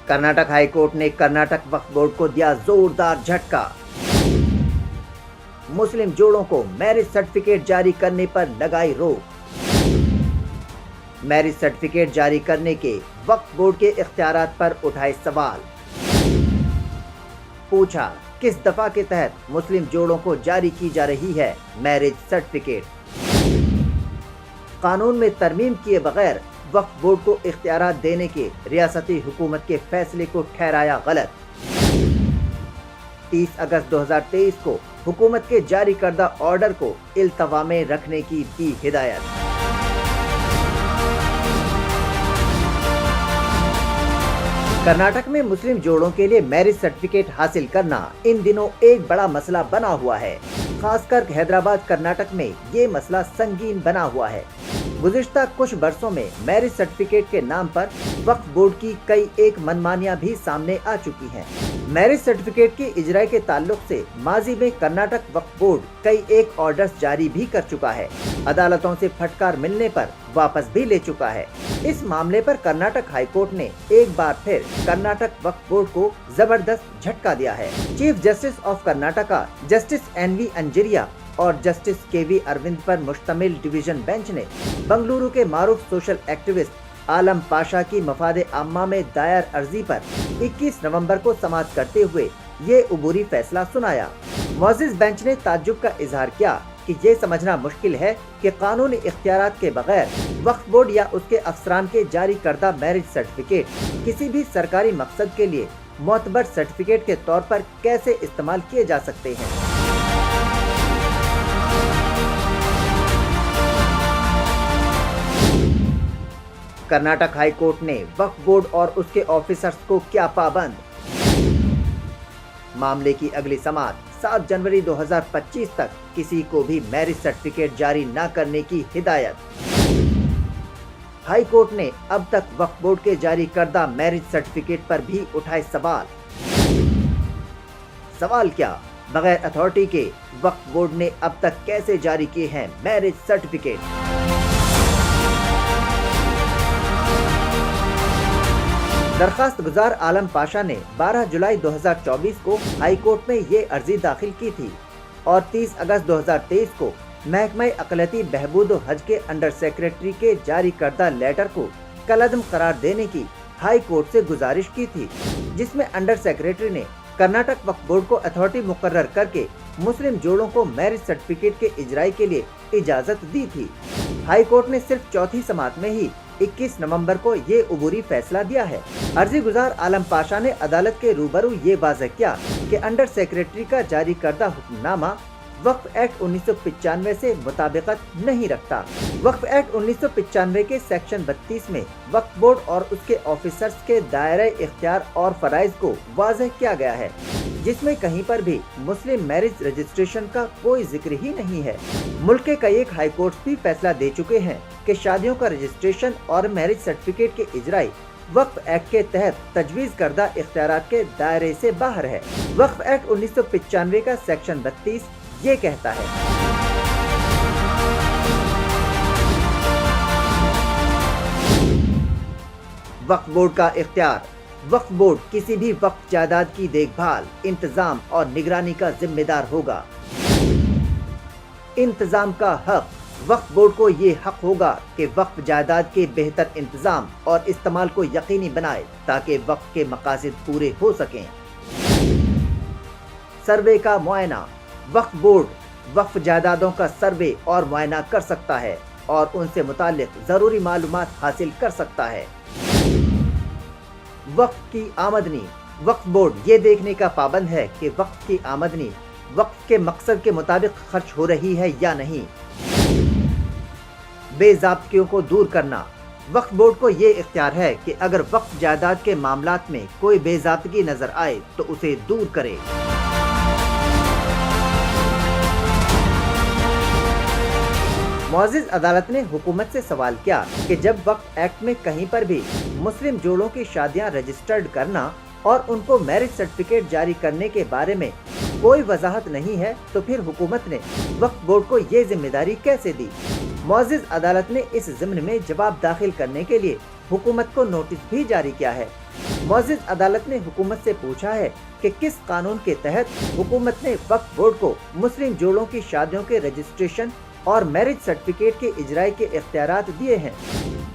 Karnataka high court ने कर्नाटक वक्फ board को दिया जोरदार झटका। मुस्लिम जोड़ों को मैरिज सर्टिफिकेट जारी करने पर लगाई रोक। मैरिज सर्टिफिकेट जारी करने के वक्फ बोर्ड के इख्तियारात पर उठाए सवाल। पूछा, किस दफा के तहत मुस्लिम जोड़ों को जारी की जा रही है मैरिज सर्टिफिकेट। कानून में तरमीम किए बगैर वक्फ बोर्ड को इख्तियारात देने के रियासती हुकूमत के फैसले को ठहराया गलत। 30 अगस्त 2023 को हुकूमत के जारी करदा ऑर्डर को इल्तवा में रखने की दी हिदायत। कर्नाटक में मुस्लिम जोड़ों के लिए मैरिज सर्टिफिकेट हासिल करना इन दिनों एक बड़ा मसला बना हुआ है। खासकर हैदराबाद कर्नाटक में ये मसला संगीन बना हुआ है। गुज़िश्ता कुछ बरसों में मैरिज सर्टिफिकेट के नाम पर वक्फ बोर्ड की कई एक मनमानियां भी सामने आ चुकी हैं। मैरिज सर्टिफिकेट की इजराई के ताल्लुक से माजी में कर्नाटक वक्फ बोर्ड कई एक ऑर्डर्स जारी भी कर चुका है। अदालतों से फटकार मिलने पर वापस भी ले चुका है। इस मामले पर कर्नाटक हाई कोर्ट ने एक बार फिर कर्नाटक वक्फ बोर्ड को जबरदस्त झटका दिया है। Chief justice of Karnataka justice NV Anjaria और जस्टिस KV अरविंद पर मुश्तमिल डिवीजन बेंच ने बंगलुरु के मारूफ सोशल एक्टिविस्ट आलम पाशा की मफाद आम्मा में दायर अर्जी पर 21 नवंबर को समाअत करते हुए ये उबूरी फैसला सुनाया। मुअज़्ज़िज़ बेंच ने ताज्जुब का इजहार किया कि ये समझना मुश्किल है कि कानूनी इख्तियारात के बगैर वक्फ बोर्ड या उसके अफसरान के जारी करदा मैरिज सर्टिफिकेट किसी भी सरकारी मकसद के लिए मोतबर सर्टिफिकेट के तौर पर कैसे इस्तेमाल किए जा सकते हैं। कर्नाटक हाई कोर्ट ने वक्फ बोर्ड और उसके ऑफिसर्स को किया पाबंद। मामले की अगली समाअत 7 जनवरी 2025 तक किसी को भी मैरिज सर्टिफिकेट जारी न करने की हिदायत। हाई कोर्ट ने अब तक वक्फ बोर्ड के जारी करदा मैरिज सर्टिफिकेट पर भी उठाए सवाल। सवाल क्या, बगैर अथॉरिटी के वक्फ बोर्ड ने अब तक कैसे जारी किए हैं मैरिज सर्टिफिकेट। दरखास्त गुजार आलम पाशा ने 12 जुलाई 2024 को हाई कोर्ट में ये अर्जी दाखिल की थी और 30 अगस्त 2023 को महकमा अक़लियती बहबूद व हज के अंडर सेक्रेटरी के जारी करदा लेटर को कलअदम करार देने की हाई कोर्ट से गुजारिश की थी, जिसमें अंडर सेक्रेटरी ने कर्नाटक वक्फ बोर्ड को अथॉरिटी मुकर्रर करके मुस्लिम जोड़ों को मैरिज सर्टिफिकेट के इजराई के लिए इजाजत दी थी। हाई कोर्ट ने सिर्फ चौथी समाअत में ही 21 नवंबर को ये उबूरी फैसला दिया है। अर्जी गुजार आलम पाशा ने अदालत के रूबरू ये वाज़ेह किया कि अंडर सेक्रेटरी का जारी करदा हुक्मनामा वक्फ एक्ट 1995 से मुताबिकत नहीं रखता। वक्फ एक्ट 1995 के सेक्शन 32 में वक्फ बोर्ड और उसके ऑफिसर्स के दायरे इख्तियार और फराइज को वाज़ेह किया गया है, जिसमें कहीं पर भी मुस्लिम मैरिज रजिस्ट्रेशन का कोई जिक्र ही नहीं है। मुल्क के कई एक हाई कोर्ट भी फैसला दे चुके हैं कि शादियों का रजिस्ट्रेशन और मैरिज सर्टिफिकेट के इजराई वक्फ एक्ट के तहत तजवीज़ करदा इख्तियारात के दायरे से बाहर है। वक्फ एक्ट 1995 का सेक्शन 32 ये कहता है, वक्फ बोर्ड का इख्तियार, वक्फ बोर्ड किसी भी वक्फ जायदाद की देखभाल, इंतजाम और निगरानी का जिम्मेदार होगा। इंतजाम का हक, वक्फ बोर्ड को ये हक होगा कि वक्फ जायदाद के बेहतर इंतजाम और इस्तेमाल को यकीनी बनाए ताकि वक्फ के मकासद पूरे हो सकें। सर्वे का मुआयना, वक्फ बोर्ड वक्फ जायदादों का सर्वे और मुआयना कर सकता है और उनसे मुताल्लिक जरूरी मालूमात हासिल कर सकता है। वक्फ की आमदनी, वक्फ बोर्ड ये देखने का पाबंद है कि वक्फ की आमदनी वक्फ के मकसद के मुताबिक खर्च हो रही है या नहीं। बेज़ाब्तियों को दूर करना, वक्फ बोर्ड को ये इख्तियार है कि अगर वक्फ जायदाद के मामलात में कोई बेज़ाब्तगी नजर आए तो उसे दूर करे। मुअज़्ज़िज़ अदालत ने हुकूमत से सवाल किया कि जब वक्फ एक्ट में कहीं पर भी मुस्लिम जोड़ों की शादियां रजिस्टर्ड करना और उनको मैरिज सर्टिफिकेट जारी करने के बारे में कोई वजाहत नहीं है तो फिर हुकूमत ने वक्फ बोर्ड को ये जिम्मेदारी कैसे दी। मुअज़्ज़िज़ अदालत ने इस ज़िम्न में जवाब दाखिल करने के लिए हुकूमत को नोटिस भी जारी किया है। मुअज़्ज़िज़ अदालत ने हुकूमत से पूछा है कि किस कानून के तहत हुकूमत ने वक्फ बोर्ड को मुस्लिम जोड़ों की शादियों के रजिस्ट्रेशन और मैरिज सर्टिफिकेट के इजराई के इख्तियारात दिए हैं।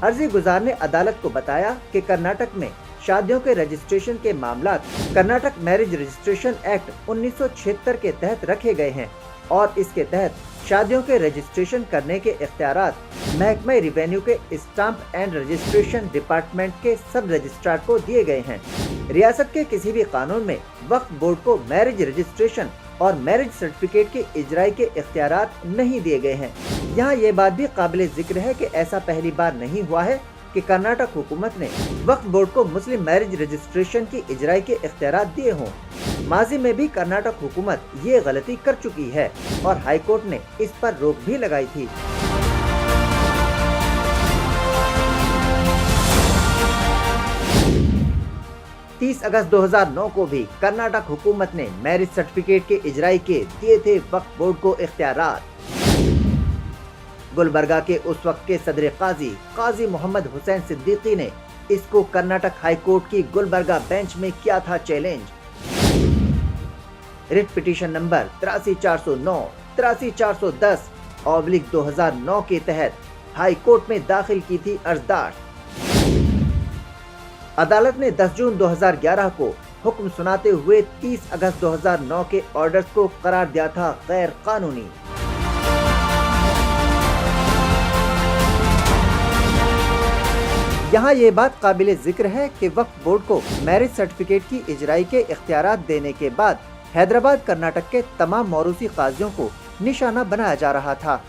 अर्जी गुजार ने अदालत को बताया कि कर्नाटक में शादियों के रजिस्ट्रेशन के मामलात कर्नाटक मैरिज रजिस्ट्रेशन एक्ट 1976 के तहत रखे गए हैं और इसके तहत शादियों के रजिस्ट्रेशन करने के इख्तियारात महकमा रिवेन्यू के स्टाम्प एंड रजिस्ट्रेशन डिपार्टमेंट के सब रजिस्ट्रार को दिए गए हैं। रियासत के किसी भी कानून में वक्फ बोर्ड को मैरिज रजिस्ट्रेशन और मैरिज सर्टिफिकेट के इजराई के इख्तियारात नहीं दिए गए हैं। यहाँ ये बात भी काबिल जिक्र है कि ऐसा पहली बार नहीं हुआ है कि कर्नाटक हुकूमत ने वक्फ बोर्ड को मुस्लिम मैरिज रजिस्ट्रेशन की इजराई के इख्तियारात दिए हों। माजी में भी कर्नाटक हुकूमत ये गलती कर चुकी है और हाई कोर्ट ने इस पर रोक भी लगाई थी। अगस्त 2009 को भी कर्नाटक हुकूमत ने मैरिज सर्टिफिकेट के इजराई के दिए थे वक्फ बोर्ड को इख्तियारात। गुलबर्गा के उस वक्त के सदर काजी मोहम्मद हुसैन सिद्दीकी ने इसको कर्नाटक हाई कोर्ट की गुलबर्गा बेंच में किया था चैलेंज। रिट पिटीशन नंबर 83409, 83410/2009 के तहत हाई कोर्ट में दाखिल की थी अर्जदाश्त। अदालत ने 10 जून 2011 को हुक्म सुनाते हुए 30 अगस्त 2009 के ऑर्डर्स को करार दिया था गैर कानूनी। यहाँ ये बात काबिल जिक्र है कि वक्फ बोर्ड को मैरिज सर्टिफिकेट की इजराई के इख्तियारात देने के बाद हैदराबाद कर्नाटक के तमाम मौरूसी काजियों को निशाना बनाया जा रहा था।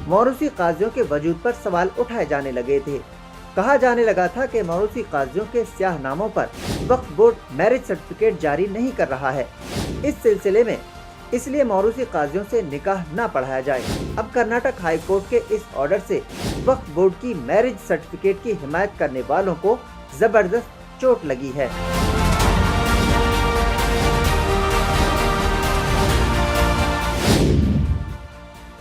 मौरूसी काजियों के वजूद पर सवाल उठाए जाने लगे थे। कहा जाने लगा था कि मौरूसी काजियों के स्याह नामों पर वक्फ बोर्ड मैरिज सर्टिफिकेट जारी नहीं कर रहा है। इस सिलसिले में इसलिए मौरूसी काजियों से निकाह न पढ़ाया जाए। अब कर्नाटक हाई कोर्ट के इस ऑर्डर से वक्फ बोर्ड की मैरिज सर्टिफिकेट की हिमायत करने वालों को जबरदस्त चोट लगी है।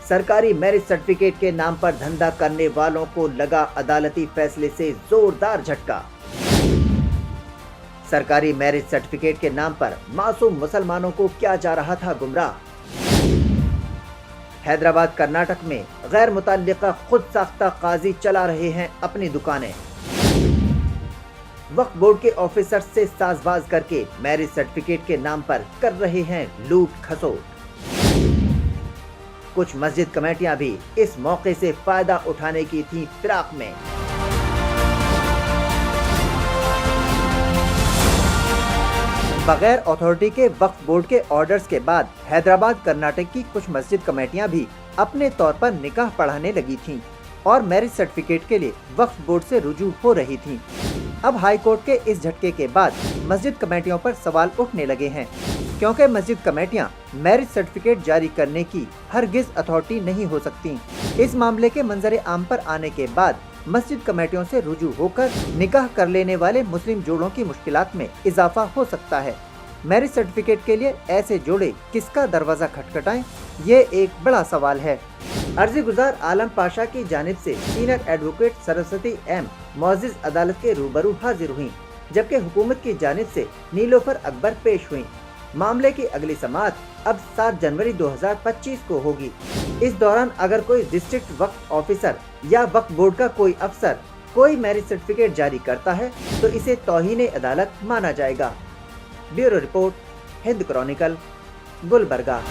सरकारी मैरिज सर्टिफिकेट के नाम पर धंधा करने वालों को लगा अदालती फैसले से जोरदार झटका। सरकारी मैरिज सर्टिफिकेट के नाम पर मासूम मुसलमानों को किया जा रहा था गुमराह। हैदराबाद कर्नाटक में गैर मुतल्लिका खुद साख्ता काजी चला रहे हैं अपनी दुकानें। वक्फ बोर्ड के ऑफिसर से साजबाज करके मैरिज सर्टिफिकेट के नाम पर कर रहे हैं लूट खसोट। कुछ मस्जिद कमेटियां भी इस मौके से फायदा उठाने की थी फिराक में। बगैर अथॉरिटी के वक्फ बोर्ड के ऑर्डर्स के बाद हैदराबाद कर्नाटक की कुछ मस्जिद कमेटियां भी अपने तौर पर निकाह पढ़ाने लगी थीं और मैरिज सर्टिफिकेट के लिए वक्फ बोर्ड से रुजू हो रही थीं। अब हाई कोर्ट के इस झटके के बाद मस्जिद कमेटियों पर सवाल उठने लगे हैं, क्योंकि मस्जिद कमेटियां मैरिज सर्टिफिकेट जारी करने की हरगिज अथॉरिटी नहीं हो सकती। इस मामले के मंजर आम पर आने के बाद मस्जिद कमेटियों से रुजू होकर निकाह कर लेने वाले मुस्लिम जोड़ों की मुश्किलात में इजाफा हो सकता है। मैरिज सर्टिफिकेट के लिए ऐसे जोड़े किसका दरवाजा खटखटाएं, ये एक बड़ा सवाल है। अर्जी गुजार आलम पाशा की जानिब से सीनियर एडवोकेट सरस्वती एम मुअज़्ज़िज़ अदालत के रूबरू हाजिर हुई, जबकि हुकूमत की जानिब से नीलोफर अकबर पेश हुई। मामले की अगली समाअत अब 7 जनवरी 2025 को होगी। इस दौरान अगर कोई डिस्ट्रिक्ट वक्फ ऑफिसर या वक्फ बोर्ड का कोई अफसर कोई मैरिज सर्टिफिकेट जारी करता है तो इसे तौहीन अदालत माना जाएगा। Bureau report, Hind Chronicle, Gulbarga.